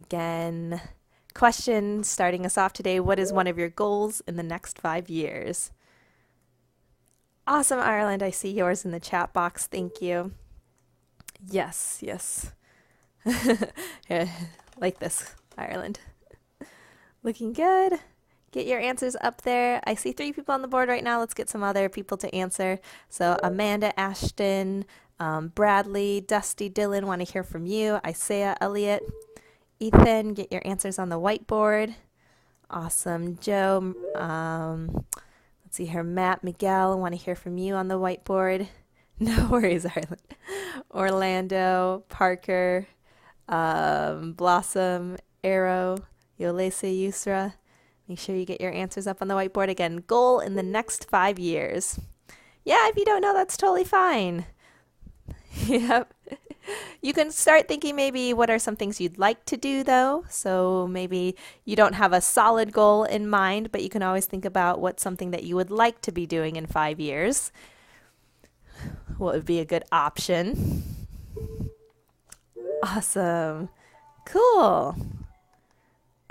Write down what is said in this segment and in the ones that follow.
Again, question starting us off today. What is one of your goals in the next 5 years? Awesome, Ireland. I see yours in the chat box. Thank you. Yes, yes. Yeah, like this, Ireland. Looking good. Get your answers up there. I see 3 people on the board right now. Let's get some other people to answer. So Amanda, Ashton, Bradley, Dusty, Dylan, want to hear from you. Isaiah, Elliot, Ethan, get your answers on the whiteboard. Awesome. Joe, let's see here. Matt, Miguel, want to hear from you on the whiteboard. No worries, Ireland. Orlando, Parker, Blossom, Arrow, Yolese, Yusra. Make sure you get your answers up on the whiteboard. Again, goal in the next 5 years. Yeah, if you don't know, that's totally fine. Yep. You can start thinking maybe what are some things you'd like to do though. So maybe you don't have a solid goal in mind, but you can always think about what's something that you would like to be doing in 5 years. What would be a good option? Awesome. Cool.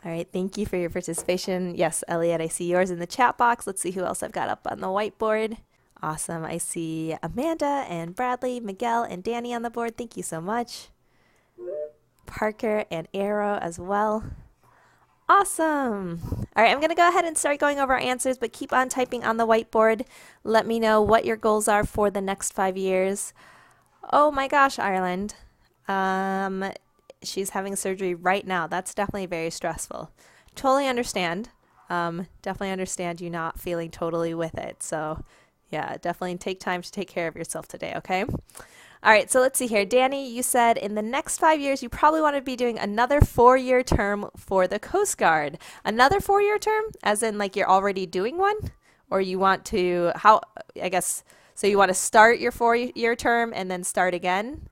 All right, thank you for your participation. Yes, Elliot, I see yours in the chat box. Let's see who else I've got up on the whiteboard. Awesome. I see Amanda and Bradley, Miguel, and Danny on the board. Thank you so much. Parker and Arrow as well. Awesome. All right, I'm going to go ahead and start going over our answers, but keep on typing on the whiteboard. Let me know what your goals are for the next 5 years. Oh my gosh, Ireland. She's having surgery right now. That's definitely very stressful. Totally understand. Definitely understand you not feeling totally with it. So yeah, definitely take time to take care of yourself today, okay? All right, so let's see here. Danny, you said in the next 5 years, you probably want to be doing another 4-year term for the Coast Guard. Another 4-year term, as in like you're already doing one? Or you want to, I guess, so you want to start your 4-year term and then start again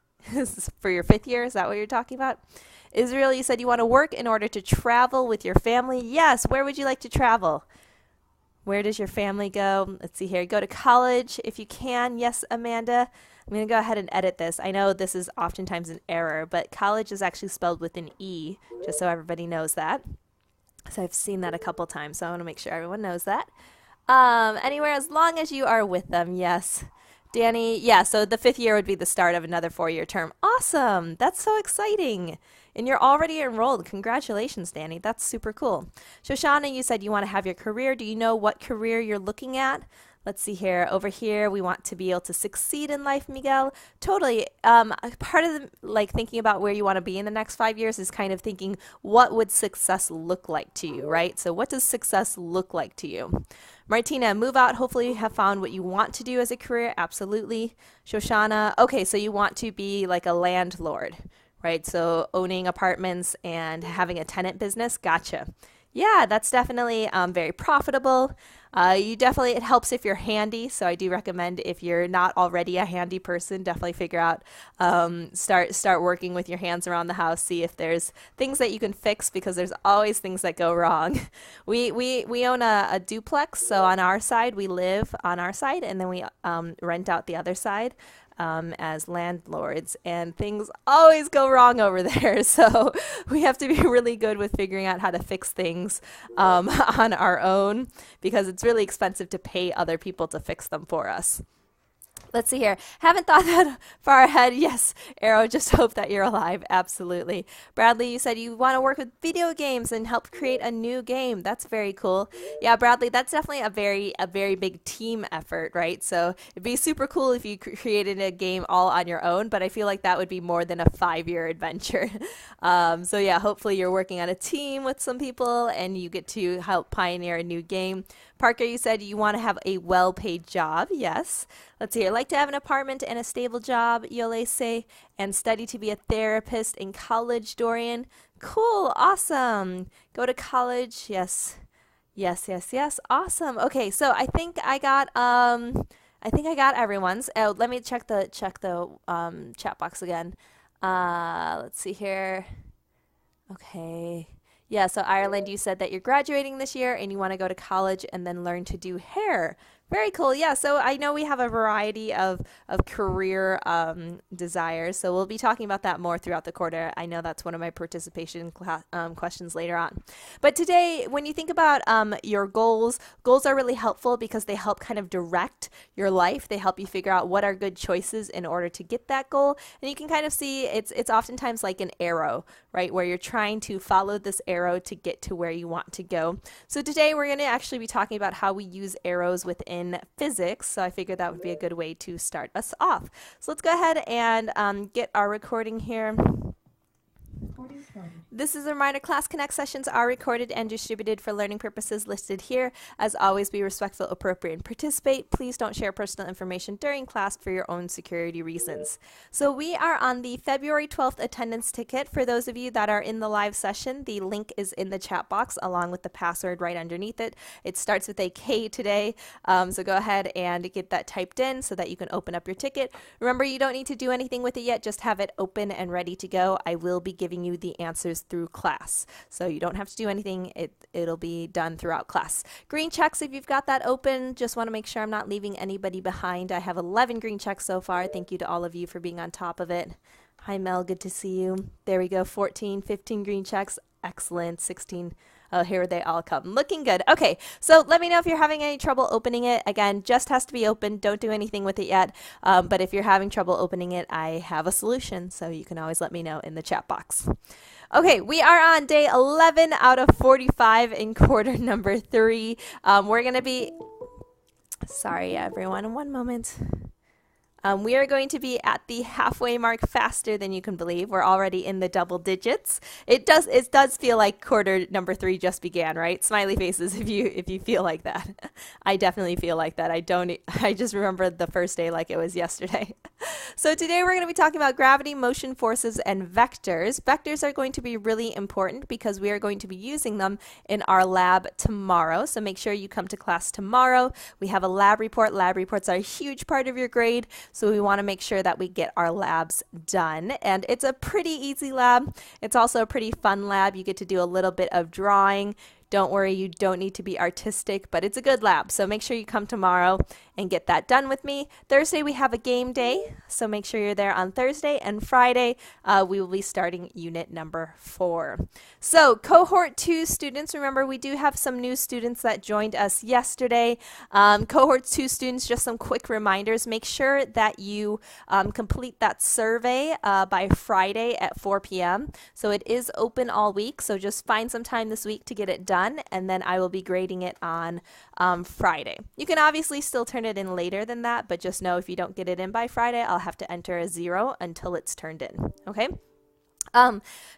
for your 5th year? Is that what you're talking about? Israel, you said you want to work in order to travel with your family. Yes, where would you like to travel? Where does your family go? Let's see here. Go to college if you can. Yes, Amanda. I'm going to go ahead and edit this. I know this is oftentimes an error, but college is actually spelled with an E, just so everybody knows that. So I've seen that a couple times, so I want to make sure everyone knows that. Anywhere as long as you are with them, yes. Danny, yeah, so the 5th year would be the start of another 4-year term. Awesome. That's so exciting. And you're already enrolled. Congratulations, Danny. That's super cool. Shoshana, you said you want to have your career. Do you know what career you're looking at? Let's see here. Over here, we want to be able to succeed in life, Miguel. Totally. Part of thinking about where you want to be in the next 5 years is kind of thinking, what would success look like to you, right? So what does success look like to you? Martina, move out. Hopefully you have found what you want to do as a career. Absolutely. Shoshana, okay, so you want to be like a landlord, right? So owning apartments and having a tenant business. Gotcha. Yeah, that's definitely very profitable. It helps if you're handy. So I do recommend if you're not already a handy person, definitely figure out, start working with your hands around the house, see if there's things that you can fix because there's always things that go wrong. We own a duplex. So on our side, we live on our side and then we rent out the other side. As landlords, and things always go wrong over there. So we have to be really good with figuring out how to fix things on our own because it's really expensive to pay other people to fix them for us. Let's see here. Haven't thought that far ahead. Yes, Arrow, just hope that you're alive. Absolutely. Bradley, you said you want to work with video games and help create a new game. That's very cool. Yeah, Bradley, that's definitely a very big team effort, right? So it'd be super cool if you created a game all on your own, but I feel like that would be more than a 5-year adventure. So yeah, hopefully you're working on a team with some people and you get to help pioneer a new game. Parker, you said you want to have a well-paid job. Yes. Let's see. I'd like to have an apartment and a stable job, Yolese, and study to be a therapist in college, Dorian. Cool. Awesome. Go to college. Yes. Yes, yes, yes. Awesome. Okay, so I think I got everyone's. Oh, let me check the chat box again. Let's see here. Okay. Yeah, so Ireland, you said that you're graduating this year and you want to go to college and then learn to do hair Very cool. Yeah. So I know we have a variety of career desires. So we'll be talking about that more throughout the quarter. I know that's one of my participation questions later on. But today, when you think about your goals, goals are really helpful because they help kind of direct your life. They help you figure out what are good choices in order to get that goal. And you can kind of see it's oftentimes like an arrow, right? Where you're trying to follow this arrow to get to where you want to go. So today we're going to actually be talking about how we use arrows within physics. So I figured that would be a good way to start us off. So let's go ahead and get our recording here. This is a reminder, Class Connect sessions are recorded and distributed for learning purposes listed here. As always, be respectful, appropriate, and participate. Please don't share personal information during class for your own security reasons. So we are on the February 12th attendance ticket. For those of you that are in the live session, the link is in the chat box along with the password right underneath it. It starts with a K today, so go ahead and get that typed in so that you can open up your ticket. Remember, you don't need to do anything with it yet, just have it open and ready to go. I will be giving you the answers through class. So you don't have to do anything. It'll be done throughout class. Green checks if you've got that open. Just want to make sure I'm not leaving anybody behind. I have 11 green checks so far. Thank you to all of you for being on top of it. Hi, Mel. Good to see you. There we go. 14, 15 green checks. Excellent. 16. Oh, here they all come. Looking good. Okay, so let me know if you're having any trouble opening it. Again, just has to be open. Don't do anything with it yet. But if you're having trouble opening it, I have a solution. So you can always let me know in the chat box. Okay, we are on day 11 out of 45 in quarter number 3. We're going to be, sorry everyone, one moment. We are going to be at the halfway mark faster than you can believe. We're already in the double digits. It does feel like quarter number 3 just began, right? Smiley faces if you feel like that. I definitely feel like that. I just remember the first day like it was yesterday. So today we're going to be talking about gravity, motion forces, and vectors. Vectors are going to be really important because we are going to be using them in our lab tomorrow. So make sure you come to class tomorrow. We have a lab report. Lab reports are a huge part of your grade. So we want to make sure that we get our labs done. And it's a pretty easy lab. It's also a pretty fun lab. You get to do a little bit of drawing. Don't worry, you don't need to be artistic, but it's a good lab. So make sure you come tomorrow and get that done with me. Thursday, we have a game day. So make sure you're there on Thursday. And Friday, we will be starting unit number 4. So cohort 2 students, remember we do have some new students that joined us yesterday. Cohort 2 students, just some quick reminders. Make sure that you complete that survey by Friday at 4 p.m. So it is open all week. So just find some time this week to get it done. And then I will be grading it on Friday. You can obviously still turn it in later than that, but just know if you don't get it in by Friday, I'll have to enter a 0 until it's turned in. Okay?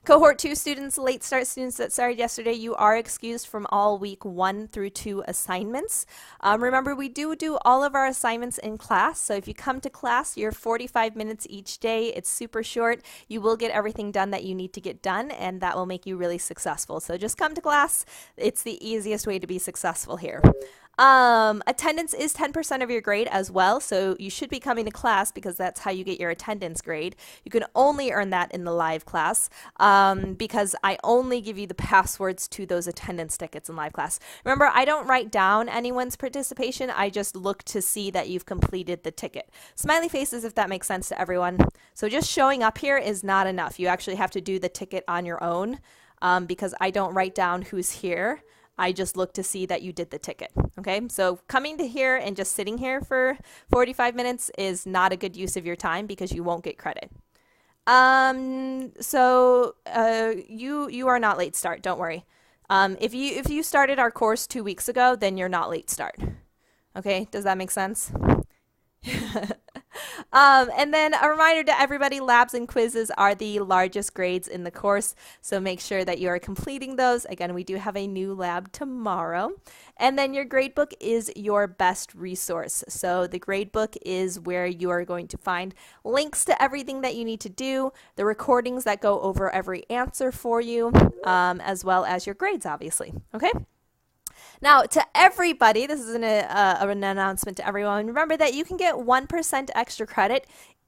Cohort 2 students, late start students that started yesterday, you are excused from all week 1 through 2 assignments. Remember, we do all of our assignments in class. So if you come to class, you're 45 minutes each day. It's super short. You will get everything done that you need to get done, and that will make you really successful. So just come to class. It's the easiest way to be successful here. Attendance is 10% of your grade as well, so you should be coming to class because that's how you get your attendance grade. You can only earn that in the live class because I only give you the passwords to those attendance tickets in live class. Remember, I don't write down anyone's participation. I just look to see that you've completed the ticket. Smiley faces if that makes sense to everyone. So just showing up here is not enough. You actually have to do the ticket on your own because I don't write down who's here. I just look to see that you did the ticket. Okay, so coming to here and just sitting here for 45 minutes is not a good use of your time because you won't get credit. You are not late start. Don't worry. If you started our course 2 weeks ago, then you're not late start. Okay, does that make sense? And then a reminder to everybody, labs and quizzes are the largest grades in the course, so make sure that you are completing those. Again, we do have a new lab tomorrow. And then your gradebook is your best resource. So the gradebook is where you are going to find links to everything that you need to do, the recordings that go over every answer for you, as well as your grades, obviously. Okay? Now, to everybody, this is an announcement to everyone. Remember that you can get 1% extra credit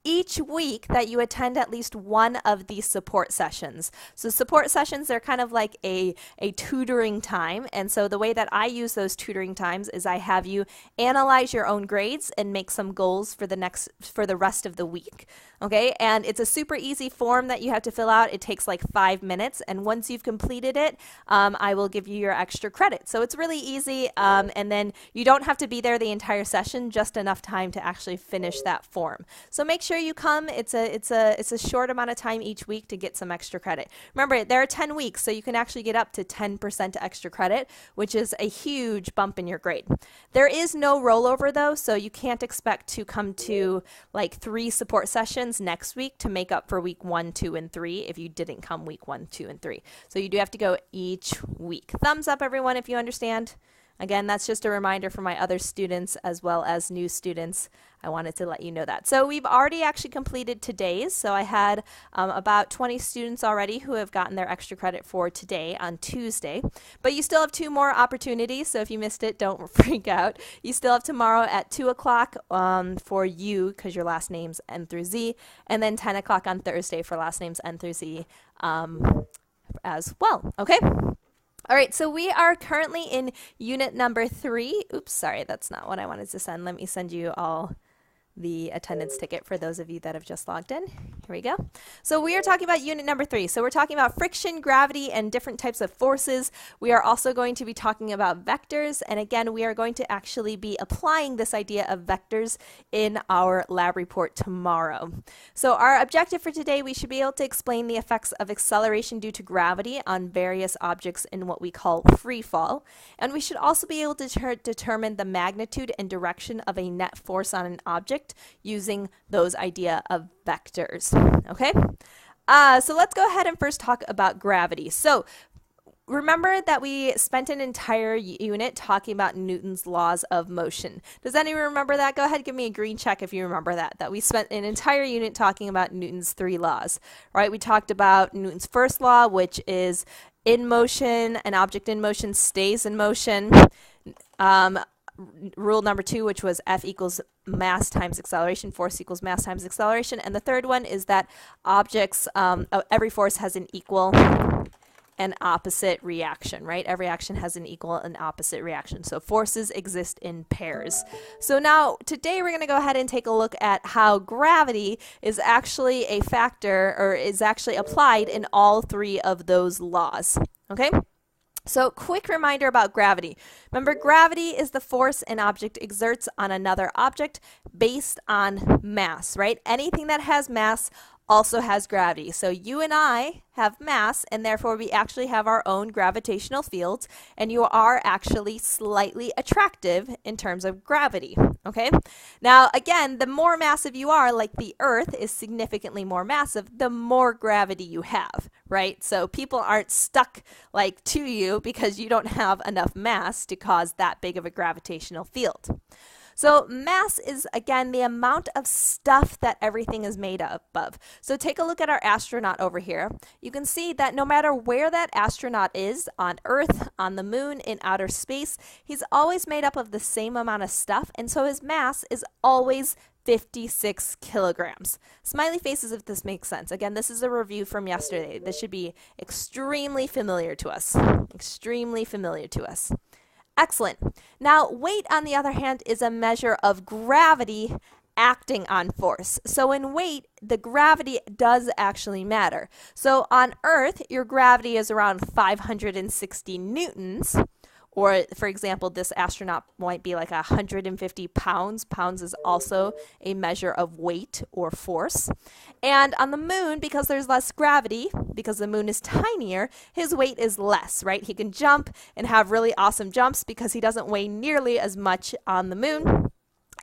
each week that you attend at least one of these support sessions. So support sessions, they're kind of like a tutoring time. And so the way that I use those tutoring times is I have you analyze your own grades and make some goals for the rest of the week. Okay, and it's a super easy form that you have to fill out. It takes like 5 minutes, and once you've completed it, I will give you your extra credit. So it's really easy, and then you don't have to be there the entire session, just enough time to actually finish that form. So make sure you come. It's a short amount of time each week to get some extra credit. Remember, there are 10 weeks, so you can actually get up to 10% extra credit, which is a huge bump in your grade. There is no rollover though, so you can't expect to come to like 3 support sessions next week to make up for week 1, 2, and 3 if you didn't come week 1, 2, and 3. So you do have to go each week. Thumbs up, everyone, if you understand. Again, that's just a reminder for my other students as well as new students. I wanted to let you know that. So we've already actually completed today's. So I had about 20 students already who have gotten their extra credit for today on Tuesday. But you still have 2 more opportunities. So if you missed it, don't freak out. You still have tomorrow at 2 o'clock for you, because your last name's N through Z. And then 10 o'clock on Thursday for last names N through Z as well. Okay? All right, so we are currently in unit number 3. Oops, sorry, that's not what I wanted to send. Let me send you all the attendance ticket for those of you that have just logged in. Here we go. So we are talking about unit number 3. So we're talking about friction, gravity, and different types of forces. We are also going to be talking about vectors. And again, we are going to actually be applying this idea of vectors in our lab report tomorrow. So our objective for today, we should be able to explain the effects of acceleration due to gravity on various objects in what we call free fall. And we should also be able to determine the magnitude and direction of a net force on an object using those idea of vectors. Okay, so let's go ahead and first talk about gravity. So remember that we spent an entire unit talking about Newton's laws of motion. Does anyone remember that? Go ahead, give me a green check if you remember that we spent an entire unit talking about Newton's 3 laws, right? We talked about Newton's first law, which is in motion, an object in motion stays in motion. Rule number 2, which was F equals mass times acceleration, force equals mass times acceleration. And the third one is that objects, every force has an equal and opposite reaction, right? Every action has an equal and opposite reaction. So forces exist in pairs. So now today we're going to go ahead and take a look at how gravity is actually a factor, or is actually applied in all 3 of those laws. Okay? So quick reminder about gravity. Remember, gravity is the force an object exerts on another object based on mass, right? Anything that has mass also has gravity. So you and I have mass, and therefore we actually have our own gravitational fields, and you are actually slightly attractive in terms of gravity. Okay? Now, again, the more massive you are, like the Earth is significantly more massive, the more gravity you have, right? So people aren't stuck like to you because you don't have enough mass to cause that big of a gravitational field. So mass is, again, the amount of stuff that everything is made up of. So take a look at our astronaut over here. You can see that no matter where that astronaut is, on Earth, on the moon, in outer space, he's always made up of the same amount of stuff, and so his mass is always 56 kilograms. Smiley faces if this makes sense. Again, this is a review from yesterday. This should be extremely familiar to us. Extremely familiar to us. Excellent. Now, weight, on the other hand, is a measure of gravity acting on force. So in weight, the gravity does actually matter. So on Earth, your gravity is around 560 newtons. Or, for example, this astronaut might be like 150 pounds. Pounds is also a measure of weight or force. And on the moon, because there's less gravity, because the moon is tinier, his weight is less, right? He can jump and have really awesome jumps because he doesn't weigh nearly as much on the moon.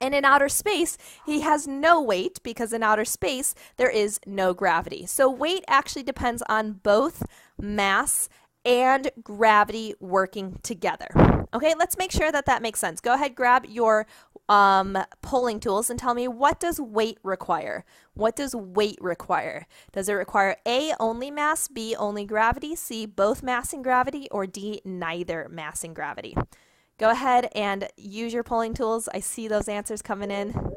And in outer space, he has no weight because in outer space, there is no gravity. So weight actually depends on both mass and gravity working together. Okay, let's make sure that that makes sense. Go ahead, grab your polling tools and tell me, what does weight require? What does weight require? Does it require A, only mass, B, only gravity, C, both mass and gravity, or D, neither mass and gravity? Go ahead and use your polling tools. I see those answers coming in.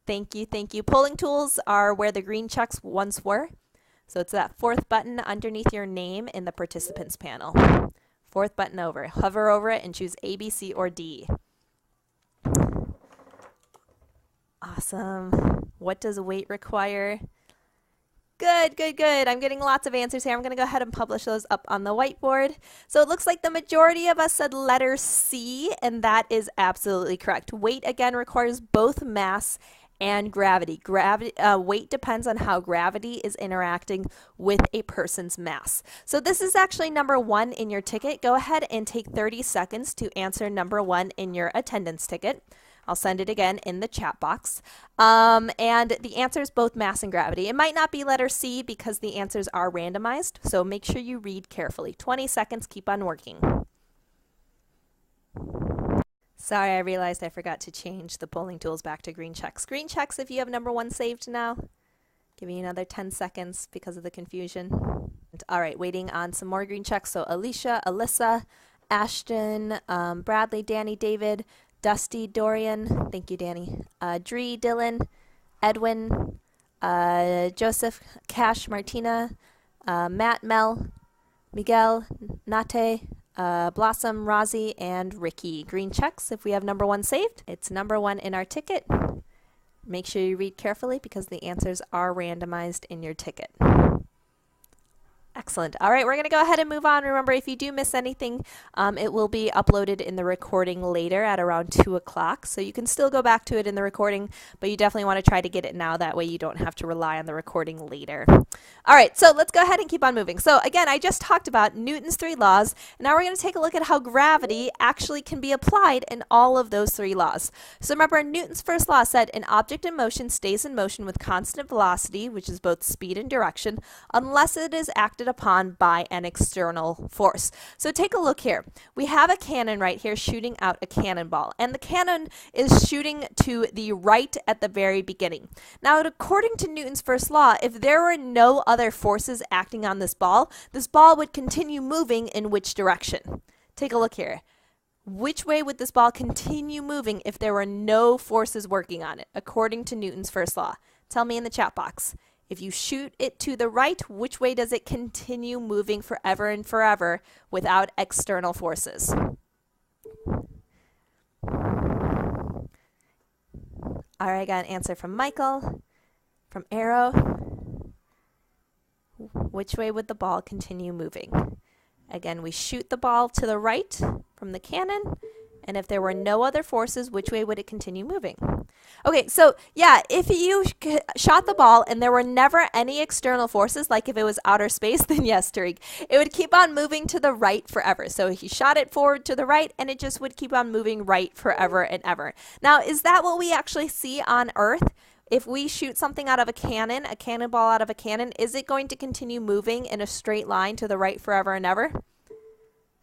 Thank you, thank you. Polling tools are where the green checks once were. So it's that fourth button underneath your name in the participants panel. Fourth button over. Hover over it and choose A, B, C, or D. Awesome. What does weight require? Good, good, good. I'm getting lots of answers here. I'm going to go ahead and publish those up on the whiteboard. So it looks like the majority of us said letter C, and that is absolutely correct. Weight, again, requires both mass and gravity. Weight depends on how gravity is interacting with a person's mass. So this is actually number 1 in your ticket. Go ahead and take 30 seconds to answer number 1 in your attendance ticket. I'll send it again in the chat box. And the answer is both mass and gravity. It might not be letter C because the answers are randomized, so make sure you read carefully. 20 seconds, keep on working. Sorry, I realized I forgot to change the polling tools back to green checks. Green checks if you have number 1 saved now. Giving you another 10 seconds because of the confusion. All right, waiting on some more green checks. So Alicia, Alyssa, Ashton, Bradley, Danny, David, Dusty, Dorian, thank you, Danny, Dree, Dylan, Edwin, Joseph, Cash, Martina, Matt, Mel, Miguel, Nate, Blossom, Rozzy, and Ricky. Green checks if we have number 1 saved. It's number 1 in our ticket. Make sure you read carefully because the answers are randomized in your ticket. Excellent. All right, we're going to go ahead and move on. Remember, if you do miss anything, it will be uploaded in the recording later at around 2 o'clock. So you can still go back to it in the recording, but you definitely want to try to get it now. That way you don't have to rely on the recording later. All right, so let's go ahead and keep on moving. So again, I just talked about Newton's 3 laws, and now we're going to take a look at how gravity actually can be applied in all of those 3 laws. So remember, Newton's first law said an object in motion stays in motion with constant velocity, which is both speed and direction, unless it is acted upon by an external force. So take a look here. We have a cannon right here shooting out a cannonball, and the cannon is shooting to the right at the very beginning. Now, according to Newton's first law, if there were no other forces acting on this ball would continue moving in which direction? Take a look here. Which way would this ball continue moving if there were no forces working on it, according to Newton's first law? Tell me in the chat box. If you shoot it to the right, which way does it continue moving forever and forever without external forces? All right, I got an answer from Michael, from Arrow. Which way would the ball continue moving? Again, we shoot the ball to the right from the cannon, and if there were no other forces, which way would it continue moving? Okay, so yeah, if you shot the ball and there were never any external forces, like if it was outer space, then yes, Tariq, it would keep on moving to the right forever. So he shot it forward to the right, and it just would keep on moving right forever and ever. Now, is that what we actually see on Earth? If we shoot something out of a cannonball out of a cannon, is it going to continue moving in a straight line to the right forever and ever?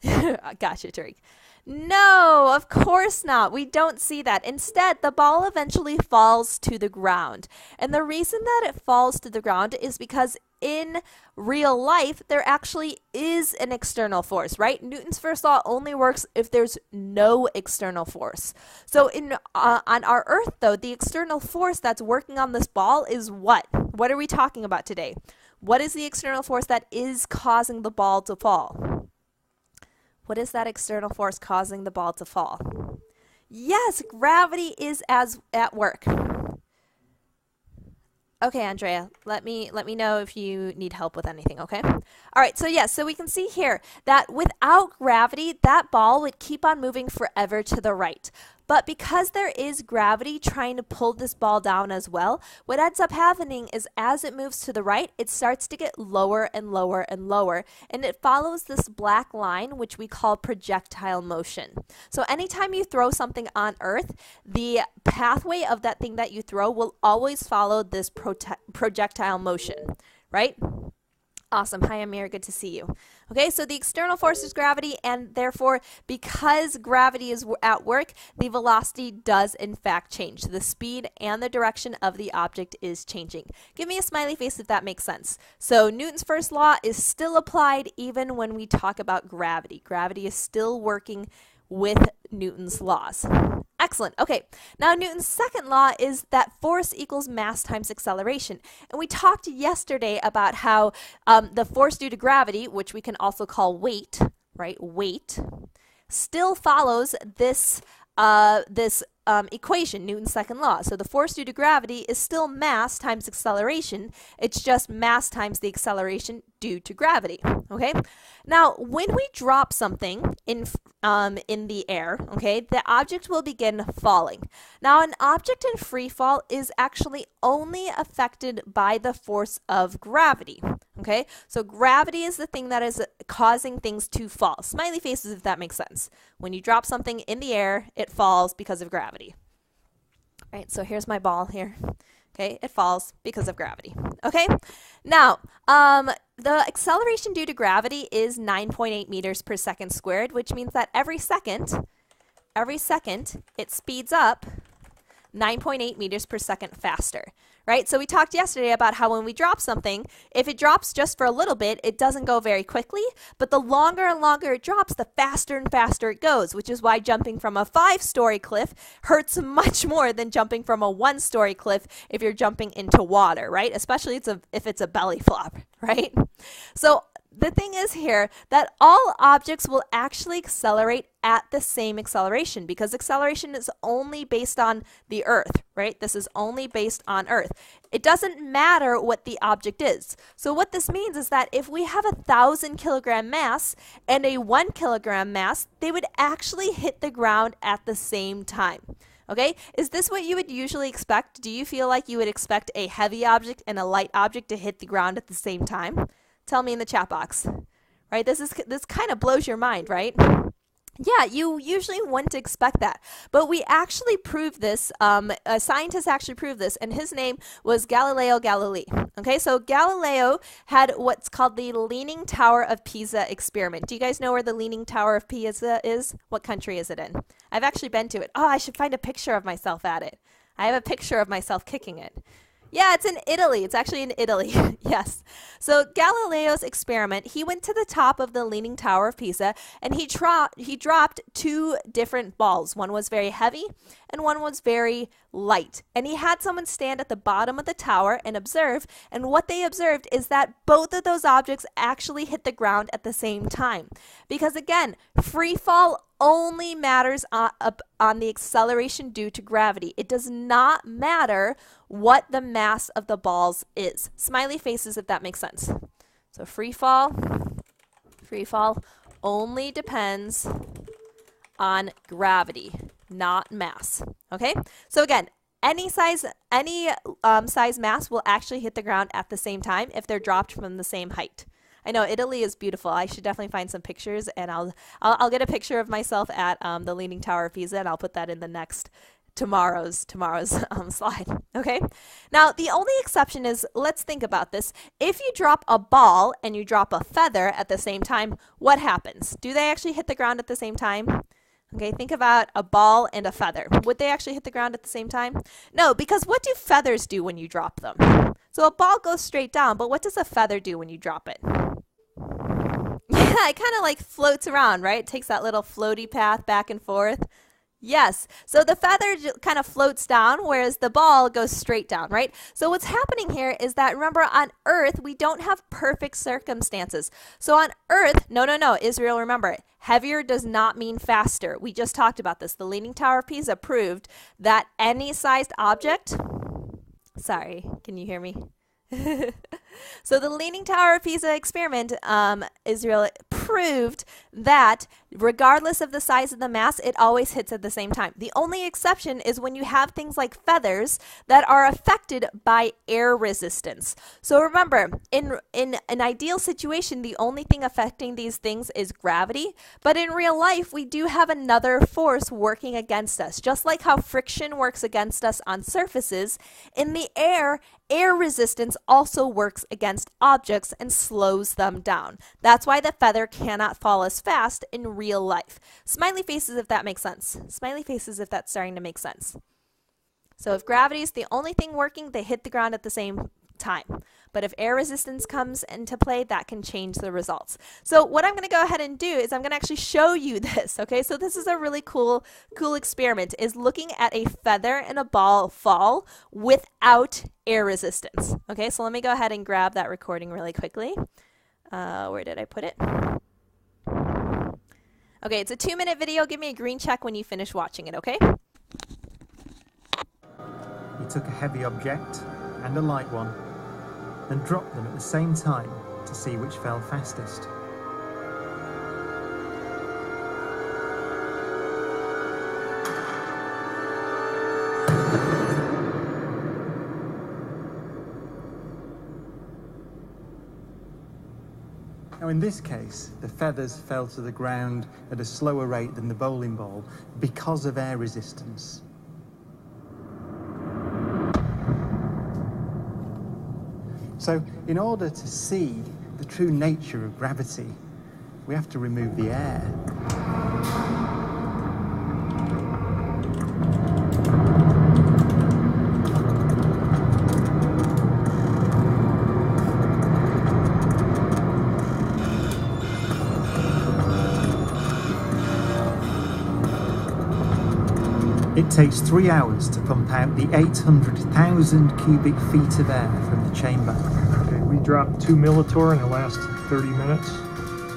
Gotcha, Tariq. No, of course not. We don't see that. Instead, the ball eventually falls to the ground. And the reason that it falls to the ground is because in real life, there actually is an external force, right? Newton's first law only works if there's no external force. So on our Earth, though, the external force that's working on this ball is what? What are we talking about today? What is the external force that is causing the ball to fall? What is that external force causing the ball to fall? Yes, gravity is at work. Okay, Andrea, let me know if you need help with anything, okay? All right, so yes, so we can see here that without gravity, that ball would keep on moving forever to the right. But because there is gravity trying to pull this ball down as well, what ends up happening is as it moves to the right, it starts to get lower and lower and lower, and it follows this black line, which we call projectile motion. So anytime you throw something on Earth, the pathway of that thing that you throw will always follow this projectile motion, right? Awesome. Hi, Amir. Good to see you. Okay, so the external force is gravity, and therefore, because gravity is at work, the velocity does in fact change. The speed and the direction of the object is changing. Give me a smiley face if that makes sense. So Newton's first law is still applied even when we talk about gravity. Gravity is still working with Newton's laws. Excellent. Okay, now Newton's second law is that force equals mass times acceleration. And we talked yesterday about how the force due to gravity, which we can also call weight, right? Weight, still follows this equation, Newton's second law. So the force due to gravity is still mass times acceleration. It's just mass times the acceleration due to gravity. Okay. Now, when we drop something in the air, okay, the object will begin falling. Now, an object in free fall is actually only affected by the force of gravity. Okay, so gravity is the thing that is causing things to fall. Smiley faces if that makes sense. When you drop something in the air, it falls because of gravity. All right, so here's my ball here. Okay, it falls because of gravity. Okay, now the acceleration due to gravity is 9.8 meters per second squared, which means that every second it speeds up 9.8 meters per second faster, right? So we talked yesterday about how when we drop something, if it drops just for a little bit, it doesn't go very quickly, but the longer and longer it drops, the faster and faster it goes, which is why jumping from a 5-story cliff hurts much more than jumping from a 1-story cliff if you're jumping into water, right? Especially if it's a belly flop, right? So the thing is here that all objects will actually accelerate at the same acceleration because acceleration is only based on the Earth, right? This is only based on Earth. It doesn't matter what the object is. So what this means is that if we have a 1,000-kilogram mass and a 1-kilogram mass, they would actually hit the ground at the same time. Okay, is this what you would usually expect? Do you feel like you would expect a heavy object and a light object to hit the ground at the same time? Tell me in the chat box, right? This kind of blows your mind, right? Yeah, you usually wouldn't expect that, but we actually proved this. A scientist actually proved this, and his name was Galileo Galilei. Okay, so Galileo had what's called the Leaning Tower of Pisa experiment. Do you guys know where the Leaning Tower of Pisa is? What country is it in? I've actually been to it. Oh, I should find a picture of myself at it. I have a picture of myself kicking it. Yeah, it's in Italy. It's actually in Italy. Yes. So Galileo's experiment, he went to the top of the Leaning Tower of Pisa and he dropped 2 different balls. One was very heavy and one was very light. And he had someone stand at the bottom of the tower and observe. And what they observed is that both of those objects actually hit the ground at the same time. Because again, free fall only matters on the acceleration due to gravity. It does not matter what the mass of the balls is. Smiley faces if that makes sense. So free fall only depends on gravity, not mass. Okay? So again, any size mass will actually hit the ground at the same time if they're dropped from the same height. I know Italy is beautiful. I should definitely find some pictures, and I'll get a picture of myself at the Leaning Tower of Pisa, and I'll put that in the tomorrow's slide. Okay. Now the only exception is, let's think about this. If you drop a ball and you drop a feather at the same time, what happens? Do they actually hit the ground at the same time? Okay, think about a ball and a feather. Would they actually hit the ground at the same time? No, because what do feathers do when you drop them? So a ball goes straight down, but what does a feather do when you drop it? Yeah, it kind of like floats around, right? It takes that little floaty path back and forth. Yes, so the feather kind of floats down, whereas the ball goes straight down, right? So what's happening here is that, remember, on Earth, we don't have perfect circumstances. So on Earth, no, Israel, remember it. Heavier does not mean faster. We just talked about this. The Leaning Tower of Pisa proved that any sized object, sorry, can you hear me? So the Leaning Tower of Pisa experiment, Israel proved that regardless of the size of the mass, it always hits at the same time. The only exception is when you have things like feathers that are affected by air resistance. So remember, in an ideal situation, the only thing affecting these things is gravity. But in real life, we do have another force working against us. Just like how friction works against us on surfaces, in the air resistance also works against objects and slows them down. That's why the feather cannot fall as fast in real life. Smiley faces if that makes sense. Smiley faces if that's starting to make sense. So if gravity is the only thing working, they hit the ground at the same time. But if air resistance comes into play, that can change the results. So what I'm going to go ahead and do is I'm going to actually show you this, okay? So this is a really cool experiment, is looking at a feather and a ball fall without air resistance. Okay, so let me go ahead and grab that recording really quickly. Where did I put it? Okay, it's a 2-minute video. Give me a green check when you finish watching it, okay? He took a heavy object and a light one, then dropped them at the same time to see which fell fastest. Now in this case, the feathers fell to the ground at a slower rate than the bowling ball because of air resistance. So in order to see the true nature of gravity, we have to remove the air. It takes 3 hours to pump out the 800,000 cubic feet of air from the chamber. Okay, we dropped 2 millitorr in the last 30 minutes.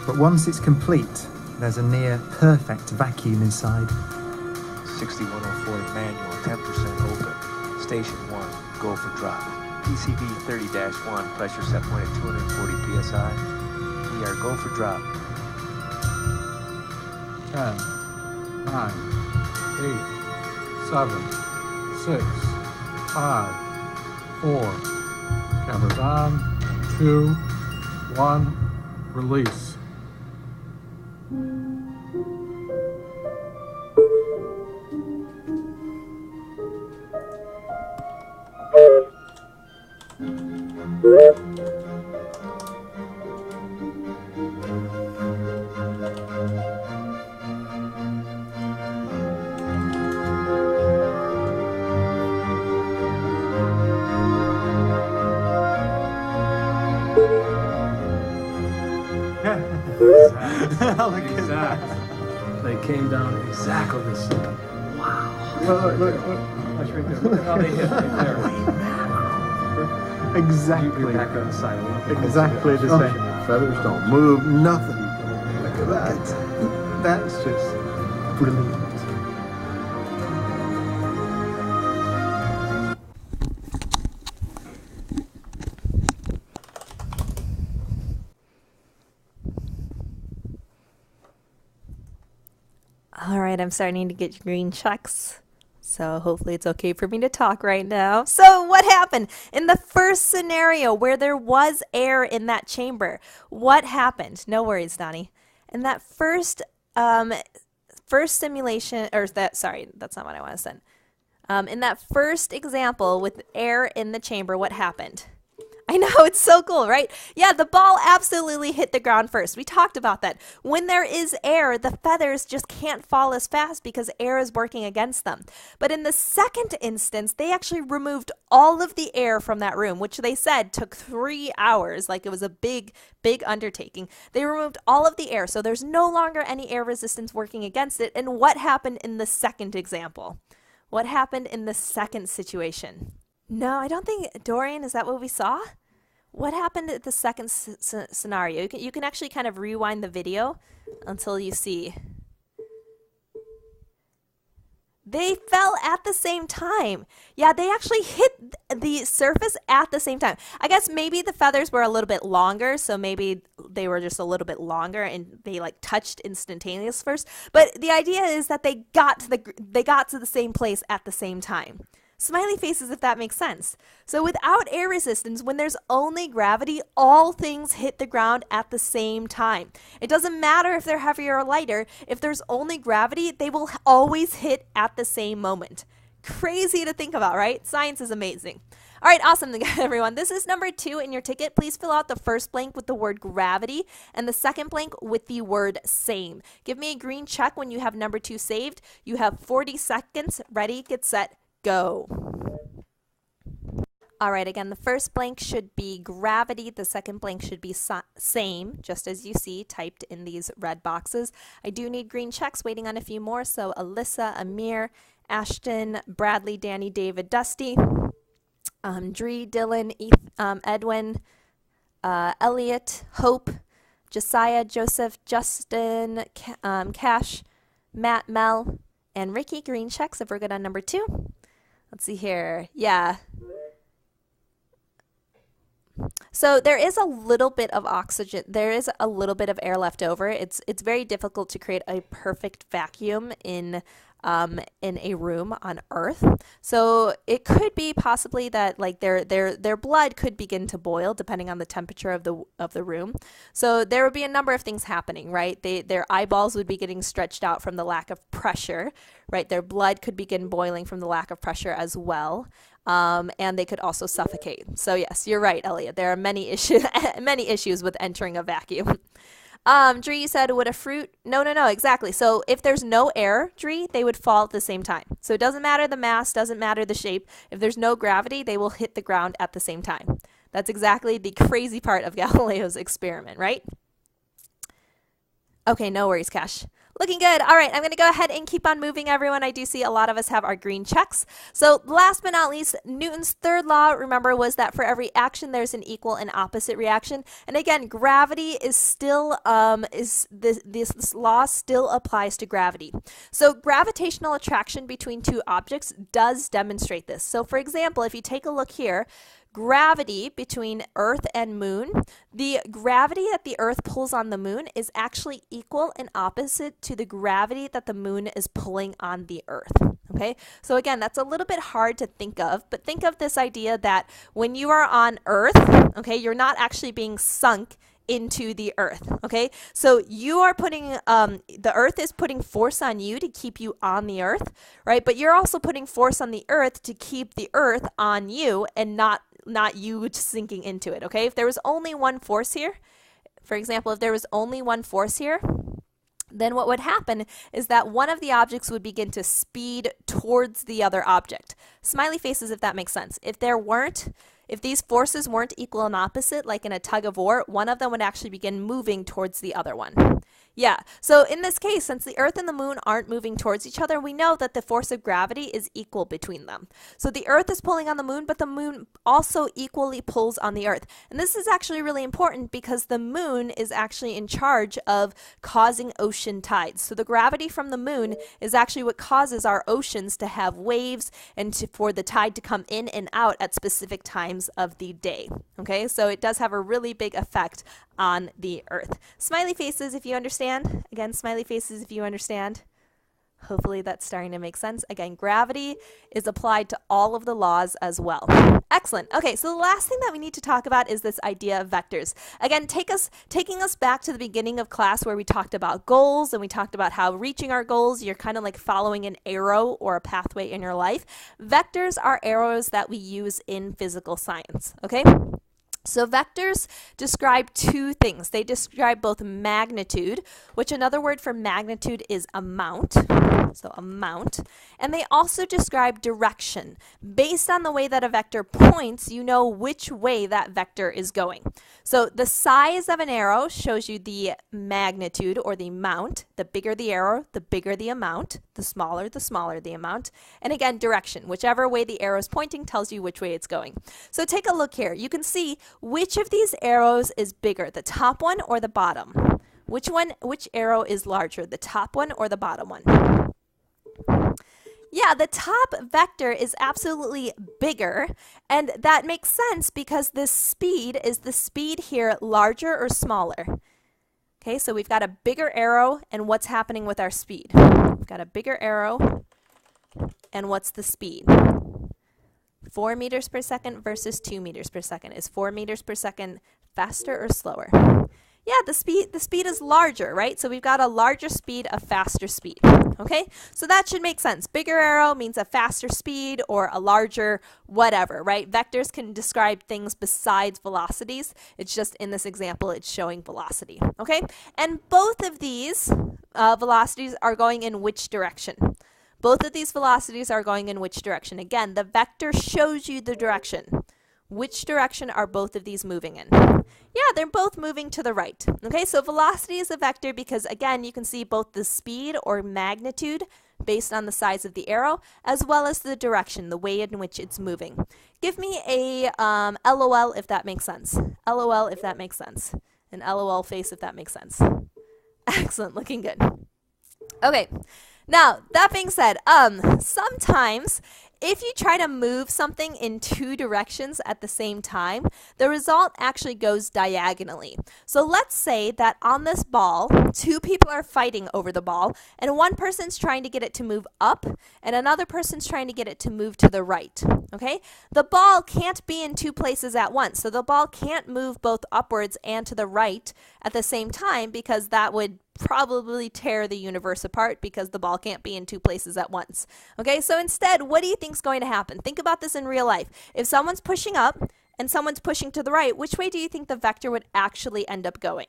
But once it's complete, there's a near perfect vacuum inside. 6104 manual, 10% open. Station 1, go for drop. PCV 30-1, pressure set point at 240 psi. We are go for drop. 10, 9, 8, 7, 6, 5, 4. Cameras on. 2, 1. Release. They came down exactly the same. Wow. Look. Watch right there. Look how they hit right there. Exactly. You're back on the side. Exactly the same. Feathers don't move, nothing. Look at that. That's just brilliant. All right, I'm starting to get green checks. So hopefully it's okay for me to talk right now. So what happened in the first scenario where there was air in that chamber? What happened? No worries, Donnie. In that first simulation, or that's not what I want to send. In that first example with air in the chamber, what happened? I know, it's so cool, right? Yeah, the ball absolutely hit the ground first. We talked about that. When there is air, the feathers just can't fall as fast because air is working against them. But in the second instance, they actually removed all of the air from that room, which they said took 3 hours, like it was a big undertaking. They removed all of the air, so there's no longer any air resistance working against it. And what happened in the second example? What happened in the second situation? No, I don't think, Dorian, is that what we saw? What happened at the second scenario? You can actually kind of rewind the video until you see. They fell at the same time. Yeah, they actually hit the surface at the same time. I guess maybe the feathers were a little bit longer, so maybe they were just a little bit longer and they like touched instantaneous first. But the idea is that they got to the same place at the same time. Smiley faces if that makes sense. So without air resistance, when there's only gravity, all things hit the ground at the same time. It doesn't matter if they're heavier or lighter. If there's only gravity, they will always hit at the same moment. Crazy to think about, right? Science is amazing. All right, awesome, everyone. This is number 2 in your ticket. Please fill out the first blank with the word gravity and the second blank with the word same. Give me a green check when you have number 2 saved. You have 40 seconds. Ready, get set, go. All right, again, the first blank should be gravity. The second blank should be same, just as you see typed in these red boxes. I do need green checks, waiting on a few more. So Alyssa, Amir, Ashton, Bradley, Danny, David, Dusty, Dree, Dylan, Edwin, Elliot, Hope, Josiah, Joseph, Justin, Cash, Matt, Mel, and Ricky. Green checks if we're good on number 2. Let's see here. Yeah. So there is a little bit of oxygen, there is a little bit of air left over. It's very difficult to create a perfect vacuum in a room on Earth. So it could be possibly that like their blood could begin to boil depending on the temperature of the room. So there would be a number of things happening, right? Their eyeballs would be getting stretched out from the lack of pressure, right? Their blood could begin boiling from the lack of pressure as well. And they could also suffocate. So yes, you're right, Elliot. There are many issues with entering a vacuum. Dree said, would a fruit? No, exactly. So if there's no air, Dree, they would fall at the same time. So it doesn't matter the mass, doesn't matter the shape. If there's no gravity, they will hit the ground at the same time. That's exactly the crazy part of Galileo's experiment, right? Okay, no worries, Cash. Looking good. All right, I'm going to go ahead and keep on moving, everyone. I do see a lot of us have our green checks. So last but not least, Newton's third law, remember, was that for every action, there's an equal and opposite reaction. And again, gravity is still, this law still applies to gravity. So gravitational attraction between two objects does demonstrate this. So for example, if you take a look here, gravity between Earth and Moon, the gravity that the Earth pulls on the Moon is actually equal and opposite to the gravity that the Moon is pulling on the Earth. Okay, so again, that's a little bit hard to think of, but think of this idea that when you are on Earth, okay, you're not actually being sunk into the Earth. Okay, so you are putting the Earth is putting force on you to keep you on the Earth, right? But you're also putting force on the Earth to keep the Earth on you and not you sinking into it. Okay, if there was only one force here, for example, if there was only one force here, then what would happen is that one of the objects would begin to speed towards the other object. Smiley faces if that makes sense. If these forces weren't equal and opposite, like in a tug of war, one of them would actually begin moving towards the other one. Yeah, so in this case, since the Earth and the Moon aren't moving towards each other, we know that the force of gravity is equal between them. So the Earth is pulling on the Moon, but the Moon also equally pulls on the Earth. And this is actually really important because the Moon is actually in charge of causing ocean tides. So the gravity from the Moon is actually what causes our oceans to have waves and for the tide to come in and out at specific times of the day. Okay, so it does have a really big effect on the Earth. Smiley faces if you understand. Again, smiley faces if you understand. Hopefully that's starting to make sense. Again, gravity is applied to all of the laws as well. Excellent. Okay, so the last thing that we need to talk about is this idea of vectors. Again, taking us back to the beginning of class where we talked about goals and we talked about how reaching our goals, you're kind of like following an arrow or a pathway in your life. Vectors are arrows that we use in physical science, okay? So vectors describe two things. They describe both magnitude, which another word for magnitude is amount, so amount, and they also describe direction. Based on the way that a vector points, you know which way that vector is going. So the size of an arrow shows you the magnitude or the amount. The bigger the arrow, the bigger the amount. The smaller the amount. And again, direction. Whichever way the arrow is pointing tells you which way it's going. So take a look here. You can see which of these arrows is bigger, the top one or the bottom? Which arrow is larger, the top one or the bottom one? Yeah, the top vector is absolutely bigger, and that makes sense because this speed, is the speed here larger or smaller? Okay, so we've got a bigger arrow, and what's happening with our speed? We've got a bigger arrow, and what's the speed? 4 meters per second versus 2 meters per second. Is 4 meters per second faster or slower? Yeah, the speed is larger, right? So we've got a larger speed, a faster speed. Okay, so that should make sense. Bigger arrow means a faster speed or a larger whatever, right? Vectors can describe things besides velocities. It's just in this example, it's showing velocity. Okay, and both of these velocities are going in which direction? Both of these velocities are going in which direction? Again, the vector shows you the direction. Which direction are both of these moving in? Yeah, they're both moving to the right. Okay, so velocity is a vector because, again, you can see both the speed or magnitude based on the size of the arrow, as well as the direction, the way in which it's moving. Give me a LOL if that makes sense. LOL if that makes sense. An LOL face if that makes sense. Excellent, looking good. Okay, now, that being said, sometimes if you try to move something in two directions at the same time, the result actually goes diagonally. So let's say that on this ball, two people are fighting over the ball, and one person's trying to get it to move up, and another person's trying to get it to move to the right, okay? The ball can't be in two places at once, so the ball can't move both upwards and to the right at the same time because that would probably tear the universe apart because the ball can't be in two places at once. Okay, so instead, what do you think is going to happen? Think about this in real life. If someone's pushing up and someone's pushing to the right, which way do you think the vector would actually end up going?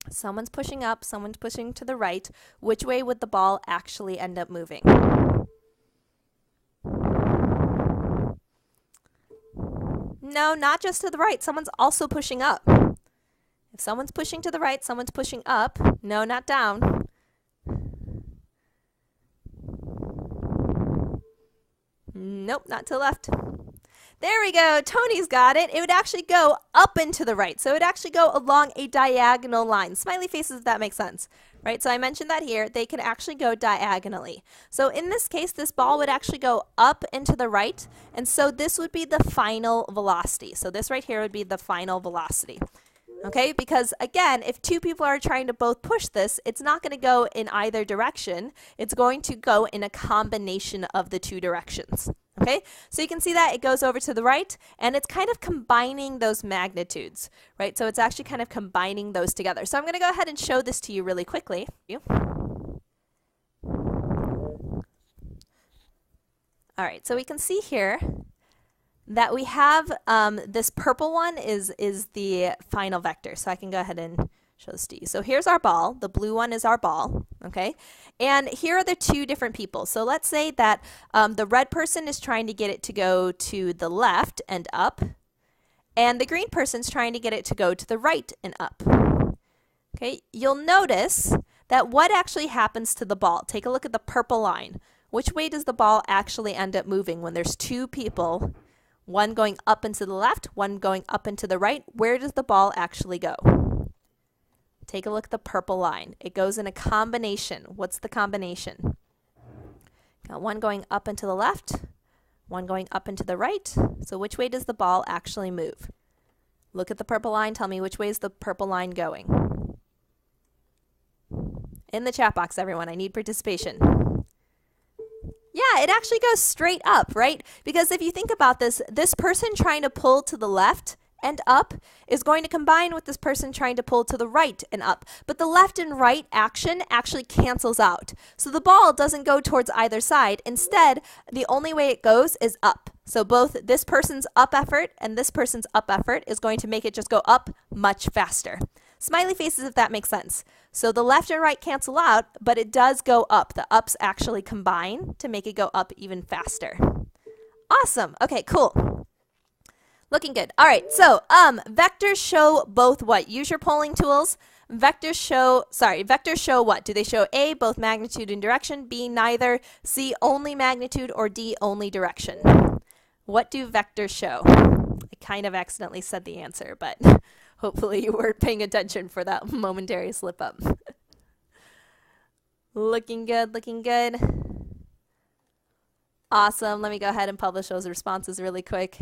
Someone's pushing up, someone's pushing to the right. Which way would the ball actually end up moving? No, not just to the right. Someone's also pushing up. If someone's pushing to the right, someone's pushing up. No, not down. Nope, not to the left. There we go. Tony's got it. It would actually go up and to the right. So it would actually go along a diagonal line. Smiley faces if that makes sense. Right? So I mentioned that here. They can actually go diagonally. So in this case, this ball would actually go up and to the right. And so this would be the final velocity. So this right here would be the final velocity. Okay, because again, if two people are trying to both push this, it's not going to go in either direction. It's going to go in a combination of the two directions. Okay, so you can see that it goes over to the right, and it's kind of combining those magnitudes, right? So it's actually kind of combining those together. So I'm going to go ahead and show this to you really quickly. All right, so we can see here that we have this purple one is the final vector. So I can go ahead and show this to you. So here's our ball. The blue one is our ball, okay? And here are the two different people. So let's say that the red person is trying to get it to go to the left and up, and the green person's trying to get it to go to the right and up. Okay, you'll notice that what actually happens to the ball? Take a look at the purple line. Which way does the ball actually end up moving when there's two people, one going up and to the left, one going up and to the right? Where does the ball actually go? Take a look at the purple line. It goes in a combination. What's the combination? Got one going up and to the left, one going up and to the right. So which way does the ball actually move? Look at the purple line. Tell me which way is the purple line going? In the chat box, everyone. I need participation. Yeah, it actually goes straight up, right? Because if you think about this, this person trying to pull to the left and up is going to combine with this person trying to pull to the right and up. But the left and right action actually cancels out. So the ball doesn't go towards either side. Instead, the only way it goes is up. So both this person's up effort and this person's up effort is going to make it just go up much faster. Smiley faces if that makes sense. So the left and right cancel out, but it does go up. The ups actually combine to make it go up even faster. Awesome. Okay, cool. Looking good. All right, so vectors show both what? Use your polling tools. Vectors show what? Do they show A, both magnitude and direction, B, neither, C, only magnitude, or D, only direction? What do vectors show? I kind of accidentally said the answer, but hopefully you weren't paying attention for that momentary slip up. Looking good, looking good. Awesome. Let me go ahead and publish those responses really quick.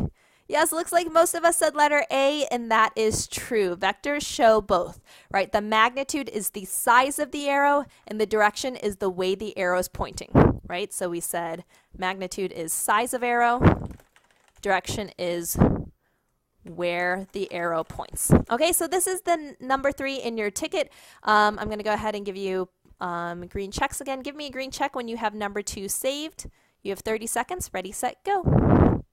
Yes, looks like most of us said letter A, and that is true. Vectors show both, right? The magnitude is the size of the arrow, and the direction is the way the arrow is pointing, right? So we said magnitude is size of arrow, direction is where the arrow points. Okay, so this is the number 3 in your ticket. I'm going to go ahead and give you green checks again. Give me a green check when you have number 2 saved. You have 30 seconds. Ready, set, go.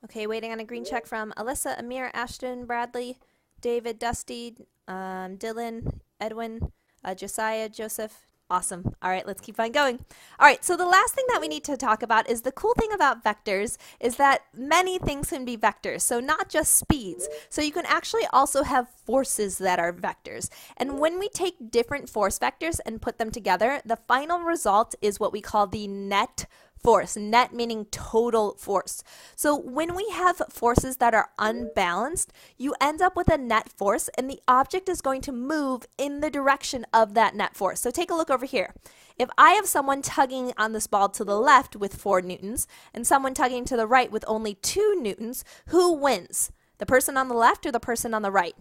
Okay, waiting on a green check from Alyssa, Amir, Ashton, Bradley, David, Dusty, Dylan, Edwin, Josiah, Joseph. Awesome. All right, let's keep on going. All right, so the last thing that we need to talk about is the cool thing about vectors is that many things can be vectors, so not just speeds. So you can actually also have forces that are vectors. And when we take different force vectors and put them together, the final result is what we call the net force. Net meaning total force. So when we have forces that are unbalanced, you end up with a net force and the object is going to move in the direction of that net force. So take a look over here. If I have someone tugging on this ball to the left with 4 newtons and someone tugging to the right with only 2 newtons, who wins? The person on the left or the person on the right?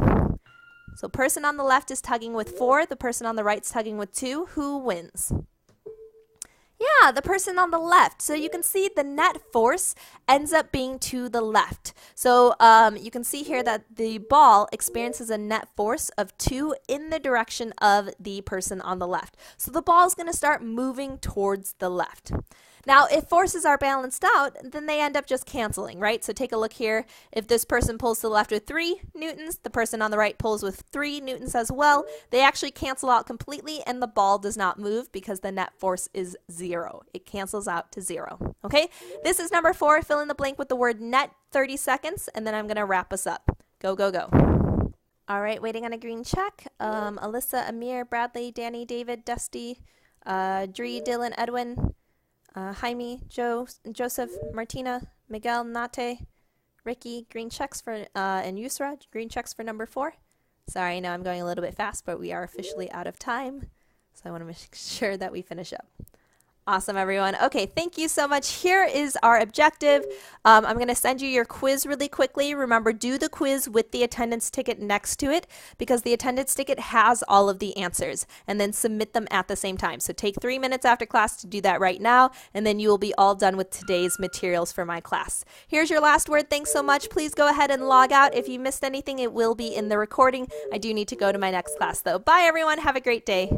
So person on the left is tugging with 4, the person on the right is tugging with 2. Who wins? Yeah, the person on the left. So you can see the net force ends up being to the left. So you can see here that the ball experiences a net force of 2 in the direction of the person on the left. So the ball is going to start moving towards the left. Now, if forces are balanced out, then they end up just canceling, right? So take a look here. If this person pulls to the left with 3 newtons, the person on the right pulls with 3 newtons as well. They actually cancel out completely, and the ball does not move because the net force is 0. It cancels out to 0, okay? This is number 4. Fill in the blank with the word net, 30 seconds, and then I'm going to wrap us up. Go, go, go. All right, waiting on a green check. Alyssa, Amir, Bradley, Danny, David, Dusty, Dree, Dylan, Edwin, Jaime, Joseph, Martina, Miguel, Nate, Ricky, green checks for, and Yusra, green checks for number 4. Sorry, I know I'm going a little bit fast, but we are officially out of time. So I want to make sure that we finish up. Awesome, everyone. Okay, thank you so much. Here is our objective. I'm going to send you your quiz really quickly. Remember, do the quiz with the attendance ticket next to it because the attendance ticket has all of the answers, and then submit them at the same time. So take 3 minutes after class to do that right now, and then you will be all done with today's materials for my class. Here's your last word. Thanks so much. Please go ahead and log out. If you missed anything, it will be in the recording. I do need to go to my next class, though. Bye, everyone. Have a great day.